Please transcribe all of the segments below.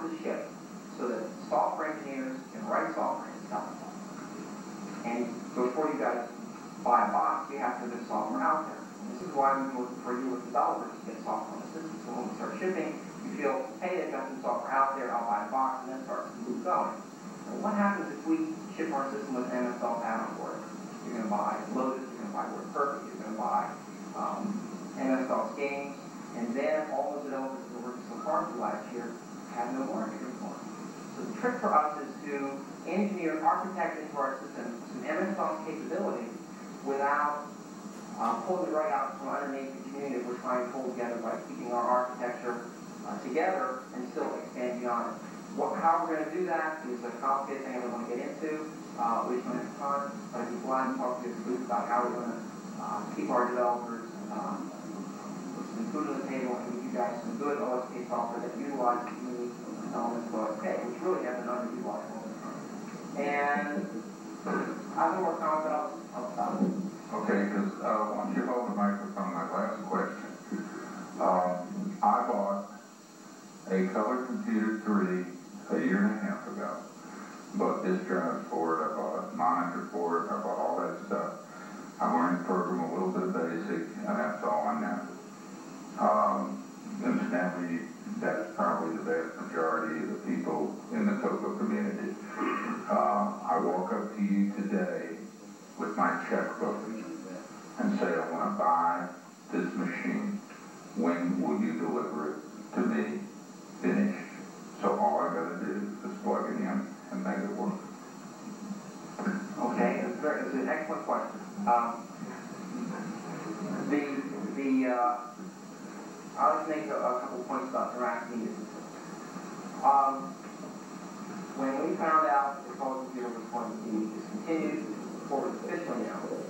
boxes shipped so that software engineers can write software and sell it. And before you guys buy a box, you have to get software out there. And this is why we're looking for you as developers to get software on the system. So when we start shipping, you feel, hey, they've got some software out there, I'll buy a box, and then start to move going. And what happens if we ship our system with MS-DOS add-on for it? You're going to buy Lotus, you're going to buy WordPerfect, you're going to buy MS-DOS games, and then all those developers that were working so hard for last year have no warranty anymore. So the trick for us is to engineer, architect into our system some MS-DOS capability without pulling the rug out from underneath the community that we're trying to pull together by keeping our architecture together and still expand beyond it. How we're going to do that is a complicated thing I don't want to get into. We just don't have time, but I'd be glad to talk to you about how we're going to keep our developers with some food on the table and give you guys some good OSK software that utilizes the unique elements of OSK, which really have been underutilized all the time. And I have more comments I'll stop. Okay, because once you hold the microphone, my last question. I bought a Color Computer 3 a year and a half ago. Bought disk drives for it, I bought a monitor for it, I bought all that stuff. I'm learning to program a little bit of BASIC, and that's all I know. Incidentally, that's probably the vast majority of the people in the CoCo community. I walk up to you today with my checkbook and say, I want to buy this machine. When will you deliver it to me finished? So all I got to do is plug it in and make it work. Okay, it's an excellent question. I'll just make a couple points about direct needed. When we found out that the Color Computer was going to be discontinued before it was officially announced,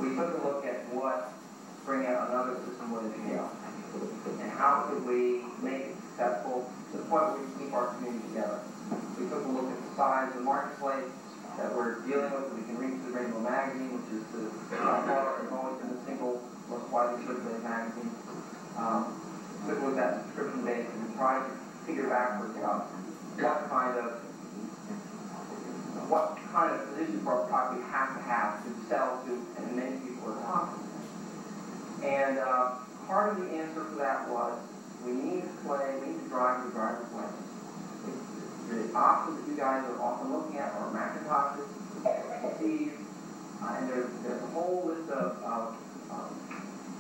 we took a look at what bringing out another system would entail, and how could we make it successful to the point where we can keep our community together. We took a look at the size of the marketplace that we're dealing with. We can read through the Rainbow magazine, which is has always been the single most widely circulated magazine. Took a look at that subscription base and tried to figure backwards about what kind of position for our product we have to sell to as many people as possible. And part of the answer for that was we need to drive the driver's license. The options that you guys are often looking at are Macintoshes, PCs, and there's a whole list of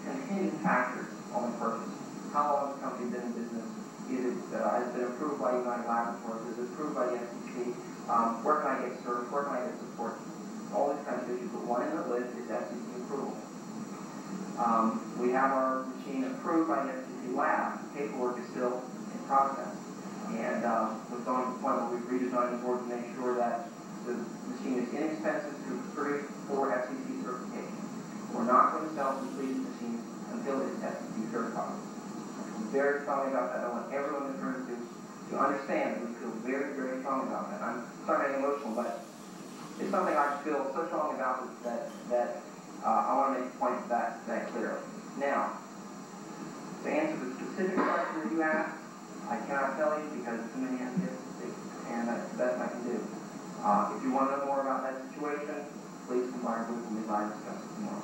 contingent factors on the purchase. How long has the company been in business? Has it been approved by United Laboratories? Is it approved by the FCC? Where can I get service? Where can I get support? All these kinds of issues, but one in the list is FCC approval. We have our machine approved by the FCC lab. Paperwork is still in process. And we're going to the point where we've redesigned the board to make sure that the machine is inexpensive to produce for FCC certification. We're not going to sell completed machines until it's FCC certified. I'm very strongly about that. I want everyone in this room to understand that we feel very, very strongly about that. I'm sorry I'm emotional, but it's something I feel so strongly about that I want to make a point that clearly. Now, to answer the specific question that you asked, I cannot tell you because too many have yet to see, and that's the best I can do. If you want to know more about that situation, please come by our booth and we'd like to discuss it tomorrow.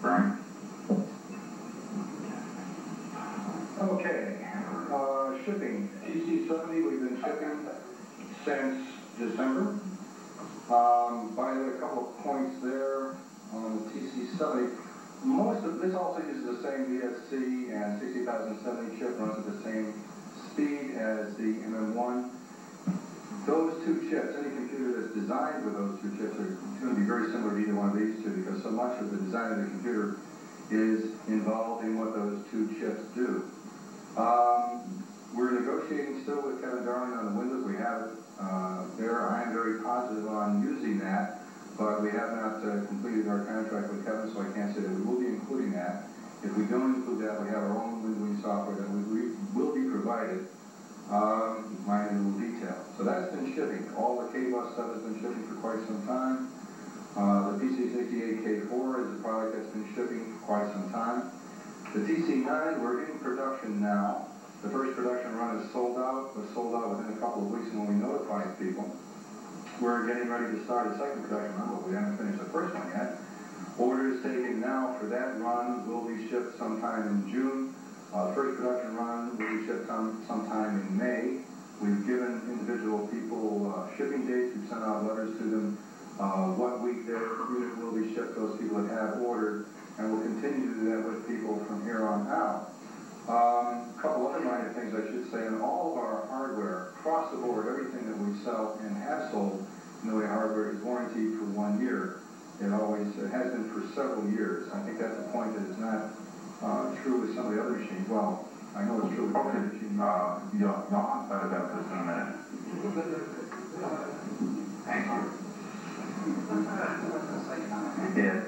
Brian? Okay. Shipping. TC70, we've been shipping since December. By the way, a couple of points there on the TC70. Most of this also uses the same VSC, and 6070 chip runs at the same speed as the MM1. Those two chips, any computer that's designed with those two chips are going to be very similar to either one of these two because so much of the design of the computer is involved in what those two chips do. We're negotiating still with Kevin Darling on the Windows. We have it there. I am very positive on using that, but we have not completed our contract with Kevin, so I can't say that we will be including that. If we don't include that, we have our own windowing software that we will be provided, minor little detail. So that's been shipping. All the K-Bus stuff has been shipping for quite some time. The PC68K4 is a product that's been shipping for quite some time. The TC9, we're in production now. The first production run is sold people. We're getting ready to start a second production run, but we haven't finished the first one yet. Orders taken now for that run will be shipped sometime in June. The first production run will be shipped sometime in May. We've given individual people shipping dates. We've sent out letters to them what week their unit will be shipped, those people that have ordered, and we'll continue to do that with people from here on out. A couple other minor things I should say. In all of our hardware, across the board, everything that we sell and have sold in the way hardware is warranted for 1 year. It always has been for several years. I think that's a point that is not true with some of the other machines. Well, I know it's true with other machines. You'll answer about this in a minute. Thank you. Ed.